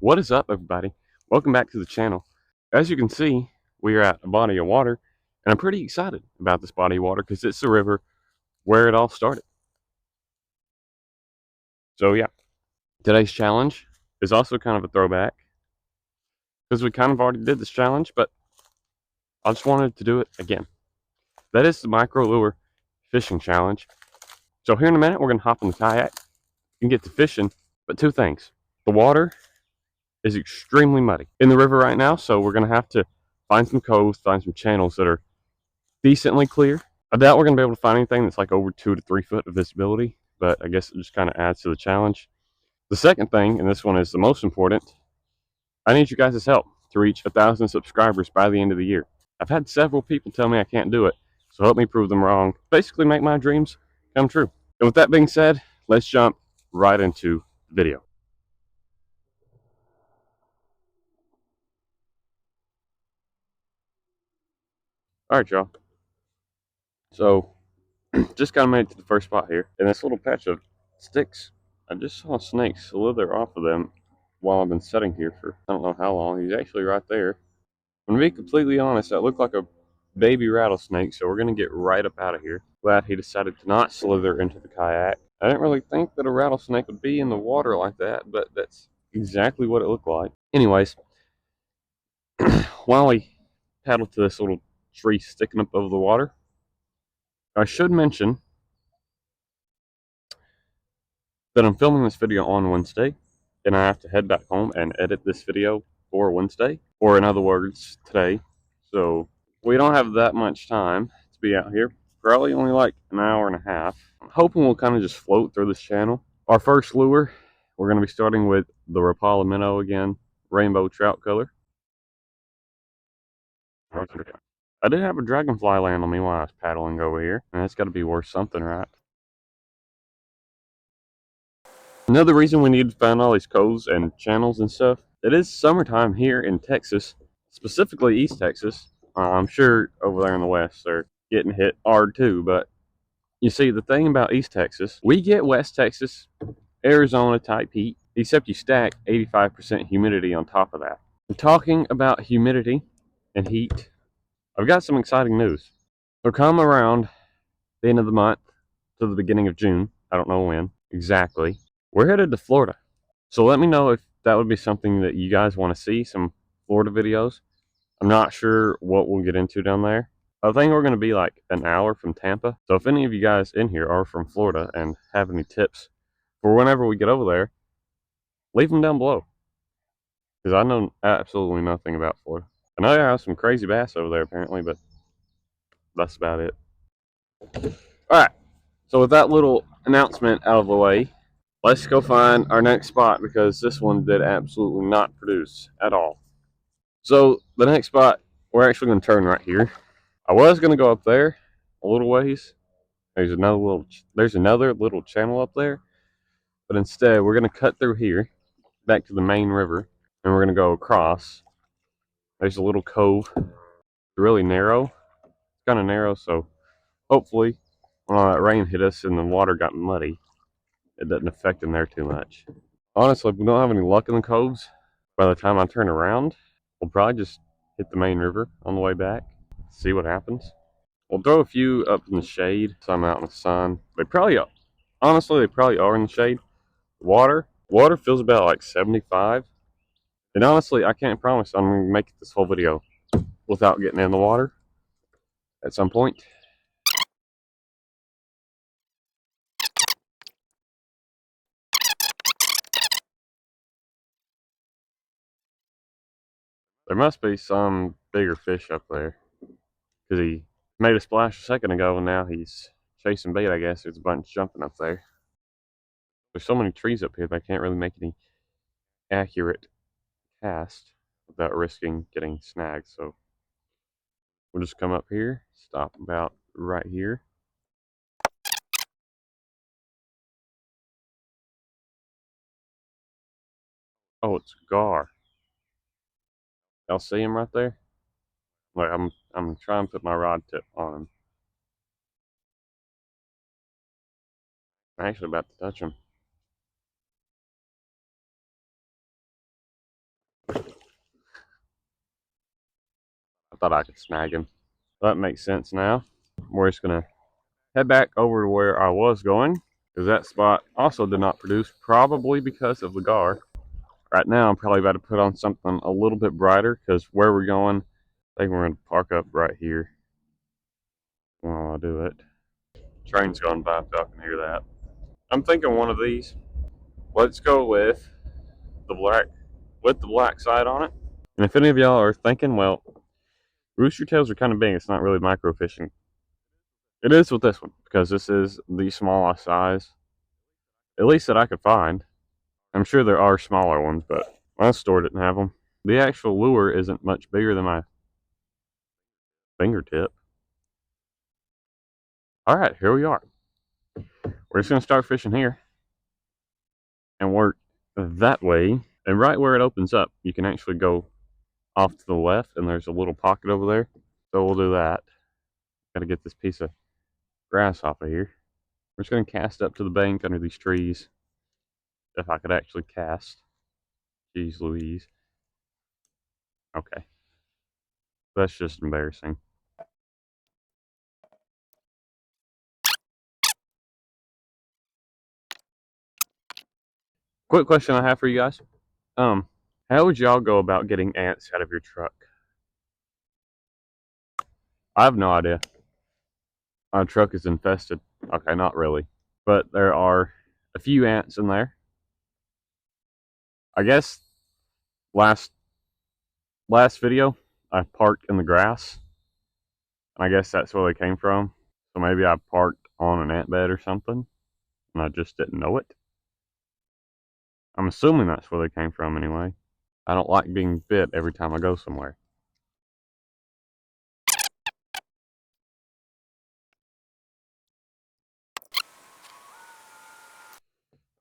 What is up, everybody? Welcome back to the channel. As you can see, we are at a body of water, and I'm pretty excited about this body of water because it's the river where it all started. So yeah, today's challenge is also kind of a throwback because we kind of already did this challenge, but I just wanted to do it again. That is the micro lure fishing challenge. So here in a minute, we're going to hop in the kayak and get to fishing, but two things. The water is extremely muddy in the river right now, so we're going to have to find some coves, find some channels that are decently clear. I doubt we're going to be able to find anything that's like over 2 to 3 foot of visibility, but I guess it just kind of adds to the challenge. The second thing, and this one is the most important, I need you guys' help to reach 1,000 subscribers by the end of the year. I've had several people tell me I can't do it, so help me prove them wrong. Basically make my dreams come true. And with that being said, let's jump right into the video. Alright, y'all. So, just kind of made it to the first spot here. In this little patch of sticks, I just saw snakes slither off of them while I've been sitting here for I don't know how long. He's actually right there. I'm gonna be completely honest, that looked like a baby rattlesnake, so we're gonna get right up out of here. Glad he decided to not slither into the kayak. I didn't really think that a rattlesnake would be in the water like that, but that's exactly what it looked like. Anyways, while we paddle to this little tree sticking up over the water, I should mention that I'm filming this video on Wednesday, and I have to head back home and edit this video for Wednesday, or in other words, today. So we don't have that much time to be out here. Probably only like an hour and a half. I'm hoping we'll kind of just float through this channel. Our first lure, we're going to be starting with the Rapala minnow again, rainbow trout color. I did have a dragonfly land on me while I was paddling over here, and that's got to be worth something, right? Another reason we need to find all these coves and channels and stuff, it is summertime here in Texas, specifically East Texas. I'm sure over there in the West they're getting hit hard too, but you see, the thing about East Texas, we get West Texas, Arizona type heat, except you stack 85% humidity on top of that. And talking about humidity and heat, I've got some exciting news. So come around the end of the month to the beginning of June, I don't know when exactly, we're headed to Florida. So let me know if that would be something that you guys want to see, some Florida videos. I'm not sure what we'll get into down there. I think we're going to be like an hour from Tampa. So if any of you guys in here are from Florida and have any tips for whenever we get over there, leave them down below. Because I know absolutely nothing about Florida. I know you have some crazy bass over there apparently, but that's about it. Alright, so with that little announcement out of the way, let's go find our next spot because this one did absolutely not produce at all. So the next spot, we're actually going to turn right here. I was going to go up there a little ways. There's another little channel up there, but instead we're going to cut through here back to the main river, and we're going to go across. There's a little cove, really narrow. It's kind of narrow, so hopefully when all that rain hit us and the water got muddy, it doesn't affect in there too much. Honestly, if we don't have any luck in the coves, by the time I turn around, we'll probably just hit the main river on the way back, see what happens. We'll throw a few up in the shade, some out in the sun. Honestly, they probably are in the shade. Water feels about like 75. And honestly, I can't promise I'm going to make this whole video without getting in the water at some point. There must be some bigger fish up there because he made a splash a second ago and now he's chasing bait, I guess. There's a bunch jumping up there. There's so many trees up here that I can't really make any accurate cast without risking getting snagged. So we'll just come up here, stop about right here. Oh, it's Gar. Y'all see him right there? Like I'm trying to put my rod tip on him. I'm actually about to touch him. I thought I could snag him. That makes sense now. We're just gonna head back over to where I was going, because that spot also did not produce, probably because of the gar. Right now, I'm probably about to put on something a little bit brighter, because where we're going, I think we're going to park up right here while I do it. Train's going by, if y'all can hear that. I'm thinking one of these. Let's go with the black side on it. And if any of y'all are thinking, well, rooster tails are kind of big, it's not really microfishing. It is with this one, because this is the smallest size, at least that I could find. I'm sure there are smaller ones, but my store didn't have them. The actual lure isn't much bigger than my fingertip. All right, here we are. We're just going to start fishing here and work that way. And right where it opens up, you can actually go off to the left, and there's a little pocket over there. So we'll do that. Got to get this piece of grass off of here. We're just going to cast up to the bank under these trees. If I could actually cast. Jeez Louise. Okay. That's just embarrassing. Quick question I have for you guys. How would y'all go about getting ants out of your truck? I have no idea. My truck is infested. Okay, not really. But there are a few ants in there. I guess last video I parked in the grass. I guess that's where they came from. So maybe I parked on an ant bed or something and I just didn't know it. I'm assuming that's where they came from anyway. I don't like being bit every time I go somewhere.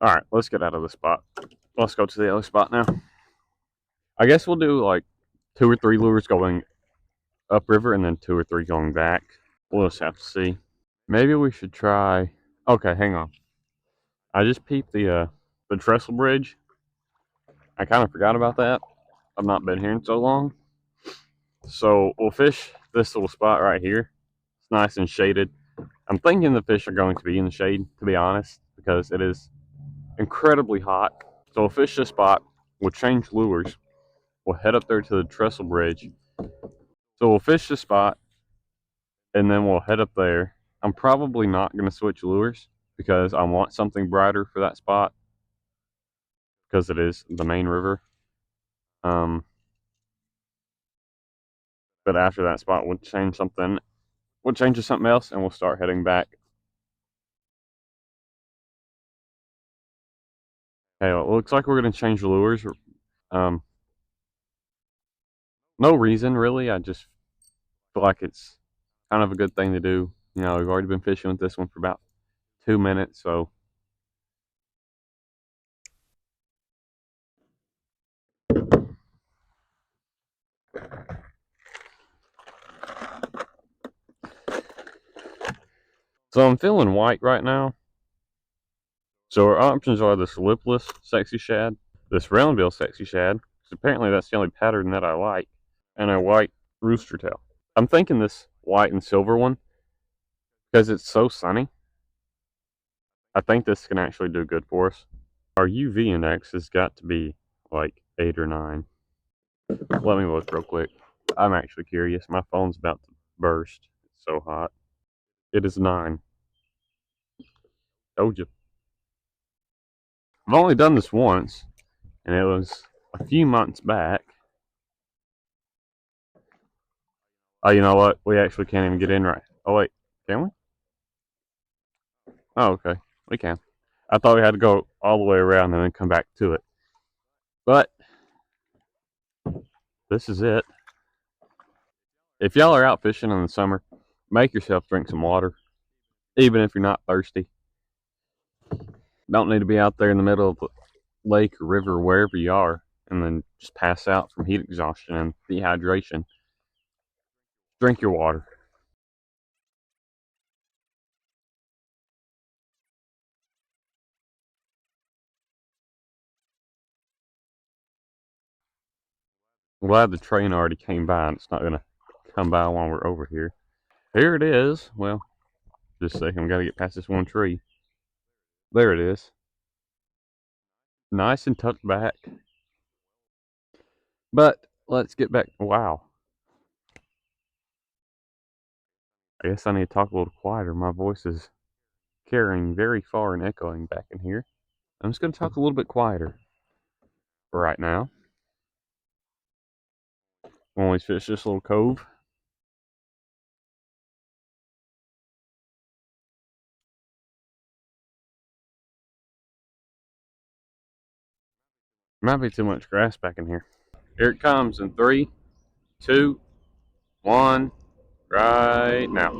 Alright, let's get out of the spot. Let's go to the other spot now. I guess we'll do like 2 or 3 lures going upriver and then 2 or 3 going back. We'll just have to see. Maybe we should try. Okay, hang on. I just peeped the trestle bridge. I kind of forgot about that. I've not been here in so long. So we'll fish this little spot right here. It's nice and shaded. I'm thinking the fish are going to be in the shade, to be honest, because it is incredibly hot. So we'll fish this spot. We'll change lures. We'll head up there to the trestle bridge. So we'll fish this spot, and then we'll head up there. I'm probably not going to switch lures because I want something brighter for that spot because it is the main river. But after that spot, we'll change something. We'll change to something else, and we'll start heading back. Hey, it looks like we're going to change lures. No reason, really. I just feel like it's kind of a good thing to do. You know, we've already been fishing with this one for about 2 minutes, so. So I'm feeling white right now. So our options are this lipless sexy shad, this roundbill sexy shad, because apparently that's the only pattern that I like, and a white rooster tail. I'm thinking this white and silver one, because it's so sunny. I think this can actually do good for us. Our UV index has got to be like 8 or 9. Let me look real quick. I'm actually curious. My phone's about to burst. It's so hot. It is 9. Told you. I've only done this once, and it was a few months back. Oh, you know what? We actually can't even get in right. Oh, wait. Can we? Oh, okay. We can. I thought we had to go all the way around and then come back to it. But this is it. If y'all are out fishing in the summer, make yourself drink some water, even if you're not thirsty. Don't need to be out there in the middle of the lake or river, wherever you are, and then just pass out from heat exhaustion and dehydration. Drink your water. I'm glad the train already came by and it's not going to come by while we're over here. Here it is. Well, just a second. We got to get past this one tree. There it is. Nice and tucked back. But let's get back. Wow. I guess I need to talk a little quieter. My voice is carrying very far and echoing back in here. I'm just going to talk a little bit quieter for right now. When we fish this little cove. Might be too much grass back in here. Here it comes in 3, 2, 1, right now.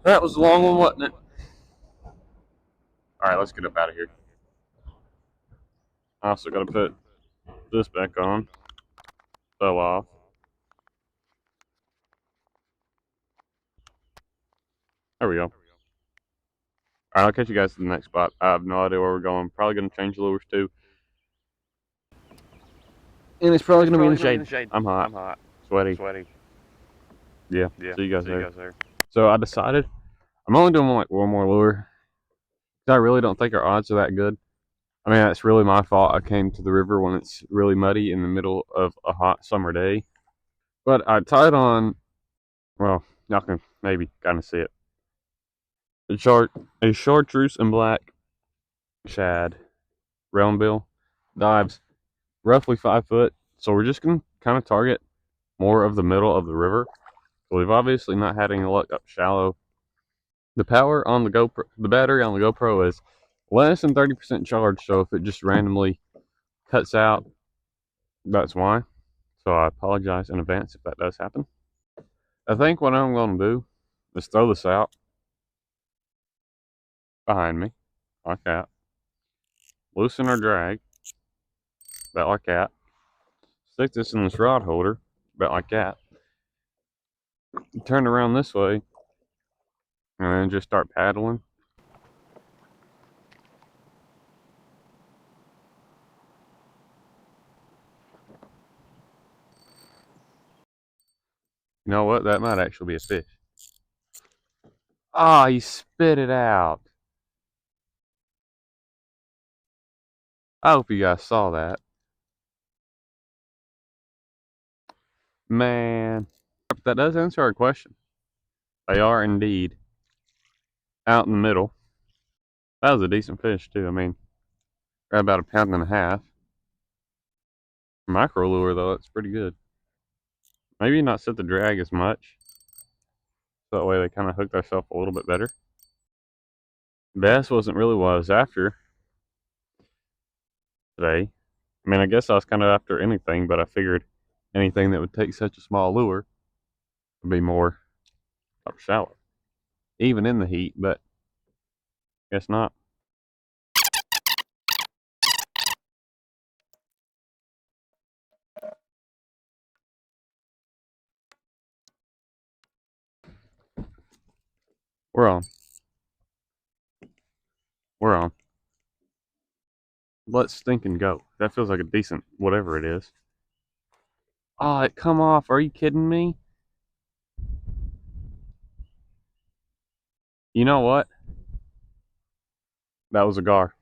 That was a long one, wasn't it? Alright, let's get up out of here. I also got to put this back on. Fell off. There we go. Alright, I'll catch you guys in the next spot. I have no idea where we're going. Probably going to change the lures too. And it's probably going to be in the shade. I'm hot. Sweaty. Yeah. See you guys there. So I decided I'm only doing like one more lure. I really don't think our odds are that good. I mean, that's really my fault. I came to the river when it's really muddy in the middle of a hot summer day. But I tied on, well, y'all can maybe kind of see it. A chartreuse and black shad roundbill dives roughly 5 foot. So we're just going to kind of target more of the middle of the river. So we've obviously not had any luck up shallow. The power on the GoPro, the battery on the GoPro is less than 30% charged. So if it just randomly cuts out, that's why. So I apologize in advance if that does happen. I think what I'm going to do is throw this out behind me, like that. Loosen our drag, about like that. Stick this in this rod holder, about like that. Turn around this way, and then just start paddling. You know what? That might actually be a fish. Ah, he spit it out. I hope you guys saw that. Man, that does answer our question. They are indeed out in the middle. That was a decent fish too. I mean, about 1.5 pounds. Micro lure though, it's pretty good. Maybe not set the drag as much. So that way they kind of hooked themselves a little bit better. Bass wasn't really what I was after today. I mean, I guess I was kind of after anything, but I figured anything that would take such a small lure would be more up shallow. Even in the heat, but guess not. We're on. We're on. Let's stink and go. That feels like a decent whatever it is. Oh, it come off. Are you kidding me? You know what? That was a gar.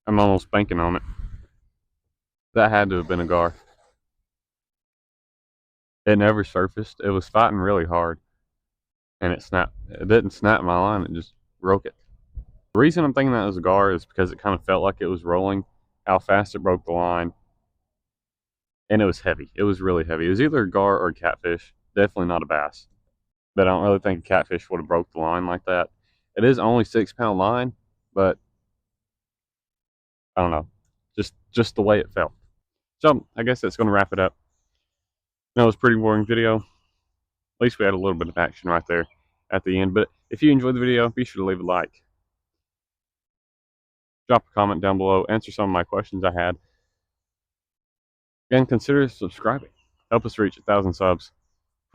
I'm almost banking on it. That had to have been a gar. It never surfaced. It was fighting really hard. And it snapped. It didn't snap my line. It just broke it. The reason I'm thinking that was a gar is because it kind of felt like it was rolling. How fast it broke the line. And it was heavy. It was really heavy. It was either a gar or a catfish. Definitely not a bass. But I don't really think a catfish would have broke the line like that. It is only 6-pound line, but I don't know. Just the way it felt. So I guess that's going to wrap it up. That was a pretty boring video. At least we had a little bit of action right there at the end. But if you enjoyed the video, be sure to leave a like. Drop a comment down below. Answer some of my questions I had. And consider subscribing. Help us reach 1,000 subs.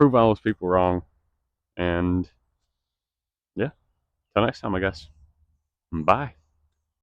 prove all those people wrong. And yeah, till next time, I guess. Bye.